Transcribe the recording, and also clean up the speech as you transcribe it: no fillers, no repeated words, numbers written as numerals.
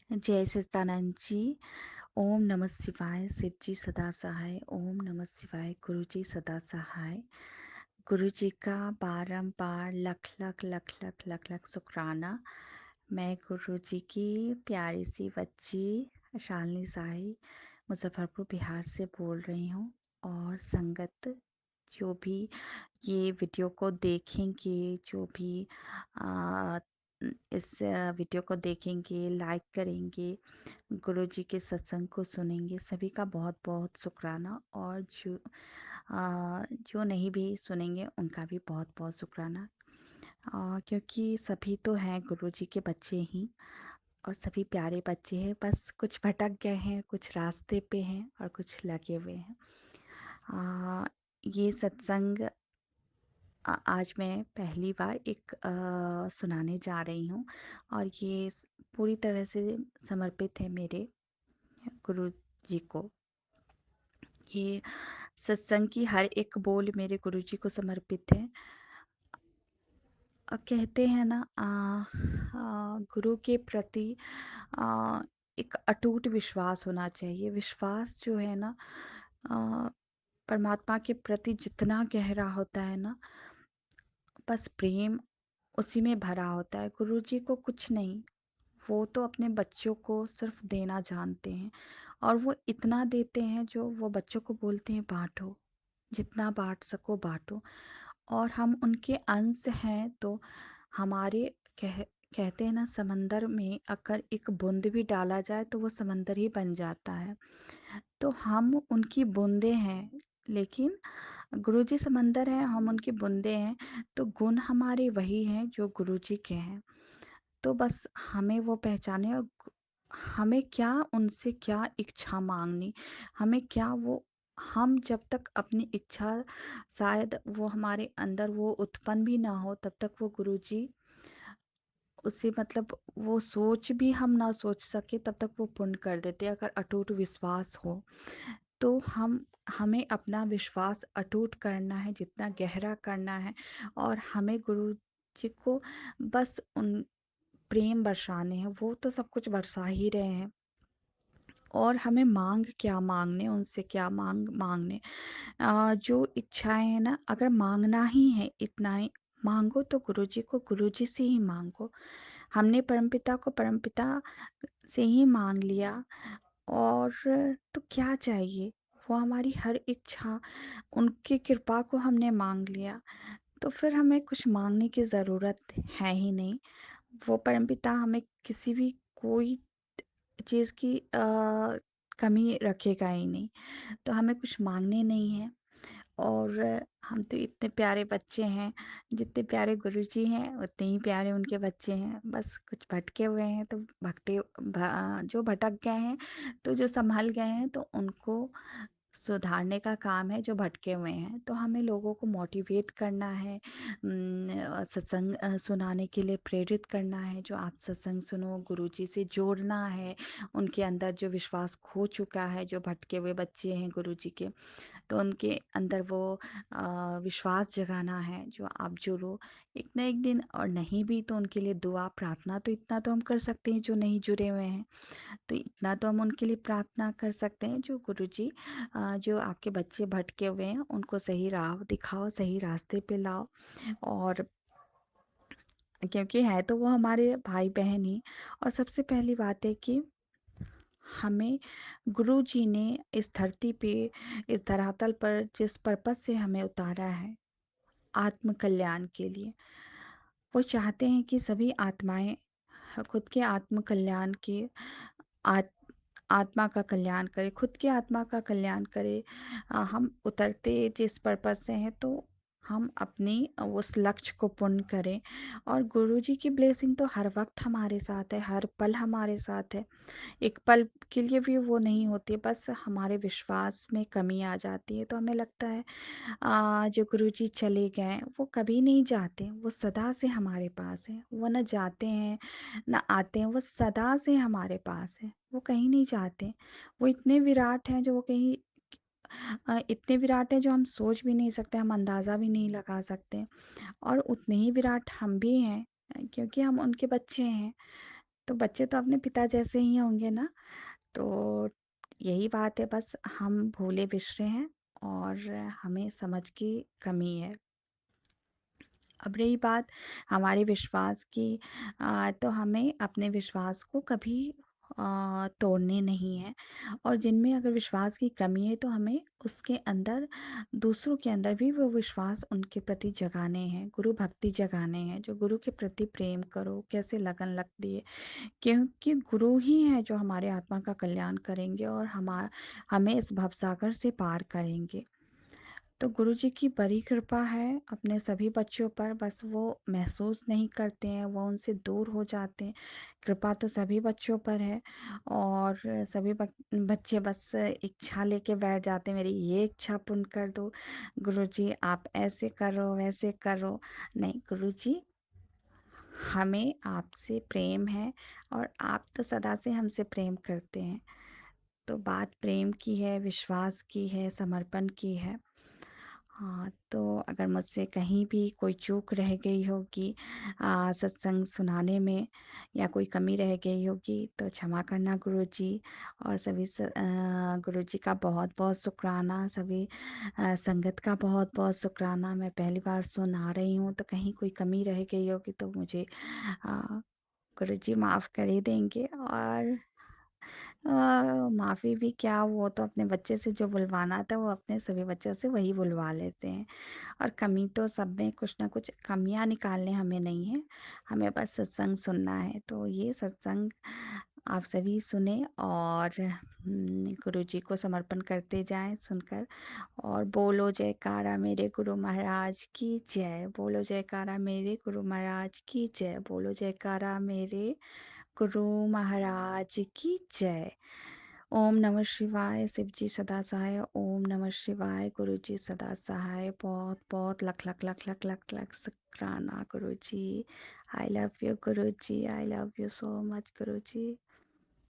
जय सच्चिदानंद जी। ओम नमः शिवाय। शिव जी सदा सहाय। ओम नमः शिवाय। गुरु जी सदा सहाय। गुरु जी का बारंबार लख लख लख लख लख लख शुक्राना। मैं गुरु जी की प्यारी सी बच्ची शालिनी साही मुजफ्फरपुर बिहार से बोल रही हूँ। और संगत जो भी ये वीडियो को देखेंगे, जो भी आ, इस वीडियो को देखेंगे, लाइक करेंगे, गुरुजी के सत्संग को सुनेंगे, सभी का बहुत बहुत शुक्राना। और जो नहीं भी सुनेंगे उनका भी बहुत बहुत शुक्राना। क्योंकि सभी तो हैं गुरुजी के बच्चे ही, और सभी प्यारे बच्चे हैं, बस कुछ भटक गए हैं, कुछ रास्ते पे हैं और कुछ लगे हुए हैं। ये सत्संग आज मैं पहली बार एक सुनाने जा रही हूँ, और ये पूरी तरह से समर्पित है मेरे गुरु जी को। ये सत्संग की हर एक बोल मेरे गुरु जी को समर्पित है। कहते हैं ना, गुरु के प्रति आ, एक अटूट विश्वास होना चाहिए। विश्वास जो है ना, आ, परमात्मा के प्रति जितना गहरा होता है ना, बस प्रेम उसी में भरा होता है। गुरु जी को कुछ नहीं, वो तो अपने बच्चों को सिर्फ देना जानते हैं, और वो इतना देते हैं जो वो बच्चों को बोलते हैं बांटो, जितना बांट सको बांटो। और हम उनके अंश हैं, तो हमारे कह कहते हैं ना, समंदर में अगर एक बूंद भी डाला जाए तो वो समंदर ही बन जाता है। तो हम उनकी बूंदें हैं, लेकिन गुरुजी समंदर हैं, हम उनकी बूंदें हैं। तो गुण हमारे वही हैं जो गुरुजी के हैं। तो बस हमें वो पहचाने, और हमें क्या उनसे क्या इच्छा मांगनी, हमें क्या वो, हम जब तक अपनी इच्छा, शायद वो हमारे अंदर वो उत्पन्न भी ना हो, तब तक वो गुरुजी उसे, मतलब वो सोच भी हम ना सोच सके तब तक वो पूर्ण कर देते हैं, अगर अटूट विश्वास हो तो। हमें अपना विश्वास अटूट करना है, जितना गहरा करना है। और हमें गुरु जी को बस उन प्रेम बरसाने हैं, वो तो सब कुछ बरसा ही रहे हैं। और हमें मांग क्या मांगने, उनसे क्या मांगने, जो इच्छाएं हैं ना, अगर मांगना ही है इतना ही मांगो, तो गुरुजी को गुरुजी से ही मांगो। हमने परमपिता को परमपिता से ही मांग लिया, और तो क्या चाहिए, वो हमारी हर इच्छा, उनकी कृपा को हमने मांग लिया, तो फिर हमें कुछ मांगने की ज़रूरत है ही नहीं। वो परमपिता हमें किसी भी कोई चीज़ की कमी रखेगा ही नहीं, तो हमें कुछ मांगने नहीं है। और हम तो इतने प्यारे बच्चे हैं, जितने प्यारे गुरुजी हैं उतने ही प्यारे उनके बच्चे हैं। बस कुछ भटके हुए हैं, तो जो भटक गए हैं, तो जो संभल गए हैं, तो उनको सुधारने का काम है, जो भटके हुए हैं। तो हमें लोगों को मोटिवेट करना है, सत्संग सुनाने के लिए प्रेरित करना है। जो आप सत्संग सुनो, गुरुजी से जोड़ना है, उनके अंदर जो विश्वास खो चुका है, जो भटके हुए बच्चे हैं गुरुजी के, तो उनके अंदर वो विश्वास जगाना है। जो आप जुड़ो एक ना एक दिन, और नहीं भी तो उनके लिए दुआ प्रार्थना, तो इतना तो हम कर सकते हैं। जो नहीं जुड़े हुए हैं, तो इतना तो हम उनके लिए प्रार्थना कर सकते हैं, जो गुरुजी जो आपके बच्चे भटके हुए हैं उनको सही राह दिखाओ, सही रास्ते पे लाओ। और क्योंकि है तो वो हमारे भाई बहन ही। और सबसे पहली बात है कि हमें गुरु जी ने इस धरती पे, इस धरातल पर जिस पर्पस से हमें उतारा है, आत्म कल्याण के लिए, वो चाहते हैं कि सभी आत्माएं खुद के आत्म कल्याण के, आत, आत्मा का कल्याण करे, खुद की आत्मा का कल्याण करे। हम उतरते जिस पर्पस से हैं, तो हम अपनी उस लक्ष्य को पूर्ण करें। और गुरु जी की ब्लेसिंग तो हर वक्त हमारे साथ है, हर पल हमारे साथ है। एक पल के लिए भी वो नहीं होती, बस हमारे विश्वास में कमी आ जाती है, तो हमें लगता है जो गुरुजी चले गए, वो कभी नहीं जाते, वो सदा से हमारे पास है। वो न जाते हैं न आते हैं, वो सदा से हमारे पास है, वो कहीं नहीं जाते। वो इतने विराट हैं, जो वो कहीं इतने विराट हैं जो हम सोच भी नहीं सकते, हम अंदाज़ा भी नहीं लगा सकते। और उतने ही विराट हम भी हैं, क्योंकि हम उनके बच्चे हैं। तो बच्चे तो अपने पिता जैसे ही होंगे ना, तो यही बात है, बस हम भोले-बिसरे हैं और हमें समझ की कमी है। अब रही बात हमारे विश्वास की, तो हमें अपने विश्वास को कभी तोड़ने नहीं है, और जिनमें अगर विश्वास की कमी है तो हमें उसके अंदर, दूसरों के अंदर भी वो विश्वास उनके प्रति जगाने हैं, गुरु भक्ति जगाने हैं, जो गुरु के प्रति प्रेम करो, कैसे लगन लगती है, क्योंकि गुरु ही हैं जो हमारे आत्मा का कल्याण करेंगे और हमें इस भवसागर से पार करेंगे। तो गुरुजी की बड़ी कृपा है अपने सभी बच्चों पर, बस वो महसूस नहीं करते हैं, वो उनसे दूर हो जाते हैं। कृपा तो सभी बच्चों पर है, और सभी बच्चे बस इच्छा लेके बैठ जाते हैं, मेरी ये इच्छा पूर्ण कर दो गुरुजी, आप ऐसे करो वैसे करो। नहीं गुरुजी, हमें आपसे प्रेम है, और आप तो सदा से हमसे प्रेम करते हैं। तो बात प्रेम की है, विश्वास की है, समर्पण की है। हाँ, तो अगर मुझसे कहीं भी कोई चूक रह गई होगी सत्संग सुनाने में, या कोई कमी रह गई होगी, तो क्षमा करना गुरुजी। और सभी गुरुजी का बहुत-बहुत शुक्राना, सभी संगत का बहुत-बहुत शुक्राना। मैं पहली बार सुना रही हूँ, तो कहीं कोई कमी रह गई होगी तो मुझे अ, गुरुजी माफ़ कर ही देंगे। और माफ़ी भी क्या, वो तो अपने बच्चे से जो बुलवाना था वो अपने सभी बच्चों से वही बुलवा लेते हैं। और कमी तो सब में कुछ ना कुछ कमियां निकालने हमें नहीं है, हमें बस सत्संग सुनना है। तो ये सत्संग आप सभी सुने, और गुरु जी को समर्पण करते जाएं सुनकर। और बोलो जयकारा मेरे गुरु महाराज की जय, बोलो जयकारा मेरे गुरु महाराज की जय, बोलो जयकारा मेरे गुरु महाराज की जय। ओम नमः शिवाय, शिव जी सदा सहाय, ओम नमः शिवाय, गुरु जी सदा सहाय। बहुत बहुत लख लख लख लख लख लख शुक्राना गुरु ji. I love you guru ji, I love you so much guru ji.